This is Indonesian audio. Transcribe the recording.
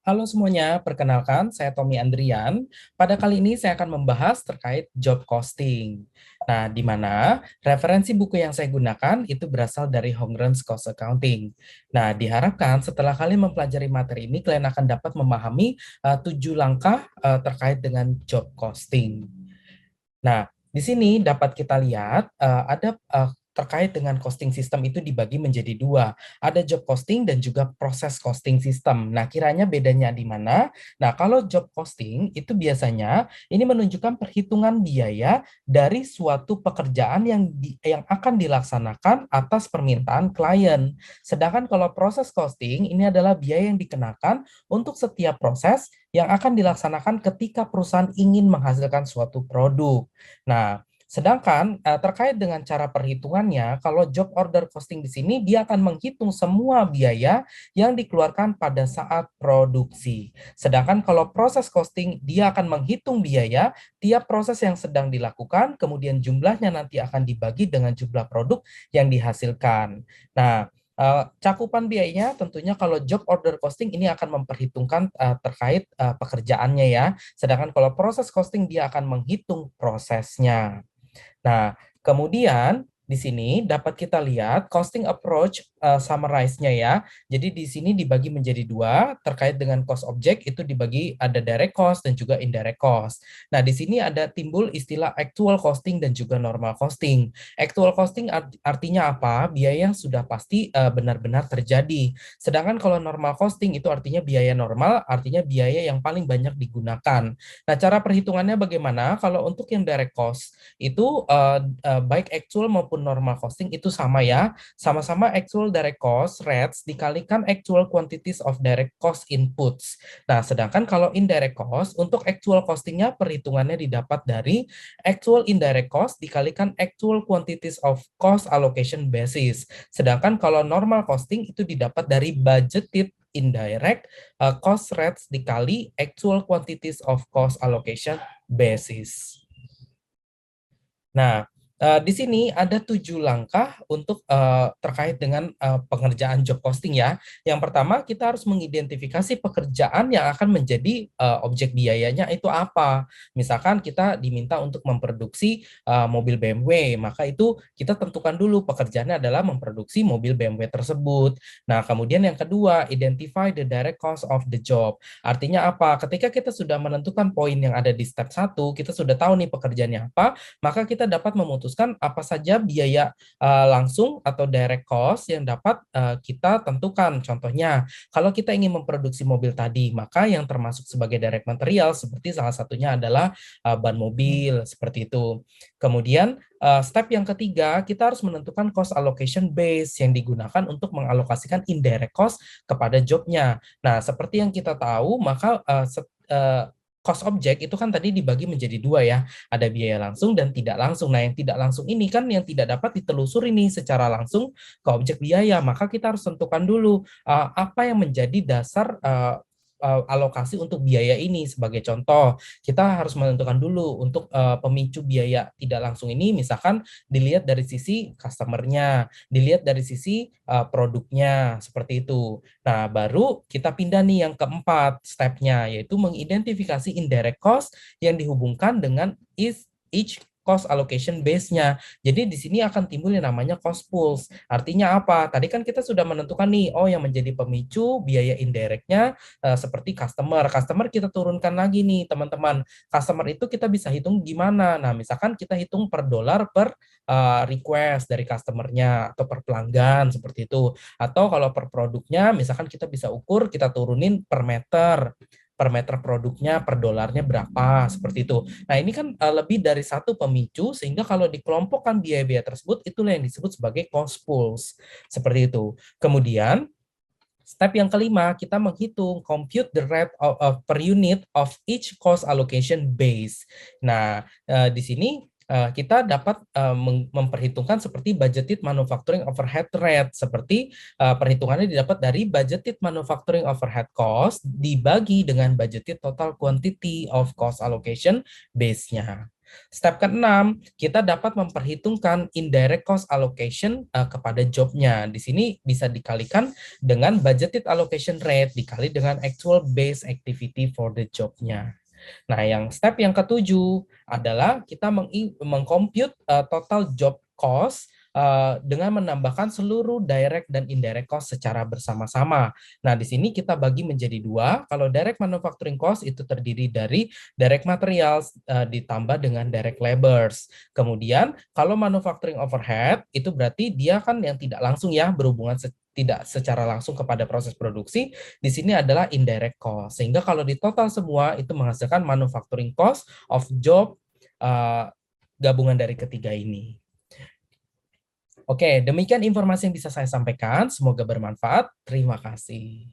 Halo semuanya, perkenalkan saya Tommy Andrian. Pada kali ini saya akan membahas terkait job costing. Nah, di mana referensi buku yang saya gunakan itu berasal dari Hongren's Cost Accounting. Nah, diharapkan setelah kalian mempelajari materi ini, kalian akan dapat memahami 7 langkah terkait dengan job costing. Nah, di sini dapat kita lihat ada terkait dengan costing system itu dibagi menjadi dua. Ada job costing dan juga proses costing system. Nah, kiranya bedanya di mana? Nah, kalau job costing itu biasanya ini menunjukkan perhitungan biaya dari suatu pekerjaan yang akan dilaksanakan atas permintaan klien. Sedangkan kalau proses costing ini adalah biaya yang dikenakan untuk setiap proses yang akan dilaksanakan ketika perusahaan ingin menghasilkan suatu produk. Nah, sedangkan terkait dengan cara perhitungannya, kalau job order costing di sini dia akan menghitung semua biaya yang dikeluarkan pada saat produksi. Sedangkan kalau proses costing dia akan menghitung biaya tiap proses yang sedang dilakukan, kemudian jumlahnya nanti akan dibagi dengan jumlah produk yang dihasilkan. Nah, cakupan biayanya tentunya kalau job order costing ini akan memperhitungkan terkait pekerjaannya ya. Sedangkan kalau proses costing dia akan menghitung prosesnya. Nah, kemudian di sini dapat kita lihat costing approach summarize-nya ya. Jadi di sini dibagi menjadi dua terkait dengan cost object itu dibagi ada direct cost dan juga indirect cost. Nah, di sini ada timbul istilah actual costing dan juga normal costing. Actual costing artinya apa? Biaya yang sudah pasti benar-benar terjadi. Sedangkan kalau normal costing itu artinya biaya normal, artinya biaya yang paling banyak digunakan. Nah, cara perhitungannya bagaimana? Kalau untuk yang direct cost itu baik actual maupun normal costing itu sama ya, sama-sama actual direct cost rates dikalikan actual quantities of direct cost inputs. Nah, sedangkan kalau indirect cost, untuk actual costingnya perhitungannya didapat dari actual indirect cost dikalikan actual quantities of cost allocation basis. Sedangkan kalau normal costing itu didapat dari budgeted indirect cost rates dikali actual quantities of cost allocation basis. Nah, di sini ada 7 langkah untuk terkait dengan pengerjaan job posting ya. Yang pertama, kita harus mengidentifikasi pekerjaan yang akan menjadi objek biayanya itu apa. Misalkan kita diminta untuk memproduksi mobil BMW, maka itu kita tentukan dulu pekerjaannya adalah memproduksi mobil BMW tersebut. Nah, kemudian yang kedua, identify the direct cost of the job. Artinya apa? Ketika kita sudah menentukan poin yang ada di step 1, kita sudah tahu nih pekerjaannya apa, maka kita dapat memutuskan apa saja biaya langsung atau direct cost yang dapat kita tentukan. Contohnya, kalau kita ingin memproduksi mobil tadi, maka yang termasuk sebagai direct material seperti salah satunya adalah ban mobil, seperti itu. Kemudian, step yang ketiga, kita harus menentukan cost allocation base yang digunakan untuk mengalokasikan indirect cost kepada jobnya. Nah, seperti yang kita tahu, maka cost object itu kan tadi dibagi menjadi dua ya, ada biaya langsung dan tidak langsung. Nah, yang tidak langsung ini kan yang tidak dapat ditelusuri nih secara langsung ke objek biaya, maka kita harus tentukan dulu apa yang menjadi dasar alokasi untuk biaya ini. Sebagai contoh, kita harus menentukan dulu untuk pemicu biaya tidak langsung ini, misalkan dilihat dari sisi customer-nya, dilihat dari sisi produknya, seperti itu. Nah, baru kita pindah nih yang keempat stepnya, yaitu mengidentifikasi indirect cost yang dihubungkan dengan each cost allocation base-nya. Jadi di sini akan timbul yang namanya cost pools. Artinya apa? Tadi kan kita sudah menentukan nih, oh yang menjadi pemicu biaya indirectnya seperti customer. Customer kita turunkan lagi nih teman-teman. Customer itu kita bisa hitung gimana? Nah, misalkan kita hitung per dolar per request dari customernya atau per pelanggan seperti itu. Atau kalau per produknya, misalkan kita bisa ukur, kita turunin per meter produknya, per dolarnya berapa, seperti itu. Nah, ini kan lebih dari satu pemicu, sehingga kalau dikelompokkan biaya-biaya tersebut, itulah yang disebut sebagai cost pools, seperti itu. Kemudian, step yang kelima, kita menghitung compute the rate per unit of each cost allocation base. Nah, di sini kita dapat memperhitungkan seperti budgeted manufacturing overhead rate, seperti perhitungannya didapat dari budgeted manufacturing overhead cost dibagi dengan budgeted total quantity of cost allocation base-nya. Step keenam, kita dapat memperhitungkan indirect cost allocation kepada jobnya. Di sini bisa dikalikan dengan budgeted allocation rate dikali dengan actual base activity for the jobnya. Nah, step yang ketujuh adalah kita mengcompute total job cost dengan menambahkan seluruh direct dan indirect cost secara bersama-sama. Nah, di sini kita bagi menjadi dua. Kalau direct manufacturing cost itu terdiri dari direct materials ditambah dengan direct labors. Kemudian, kalau manufacturing overhead itu berarti dia kan yang tidak langsung ya berhubungan tidak secara langsung kepada proses produksi, di sini adalah indirect cost. Sehingga kalau di total semua itu menghasilkan manufacturing cost of job gabungan dari ketiga ini. Oke, demikian informasi yang bisa saya sampaikan. Semoga bermanfaat. Terima kasih.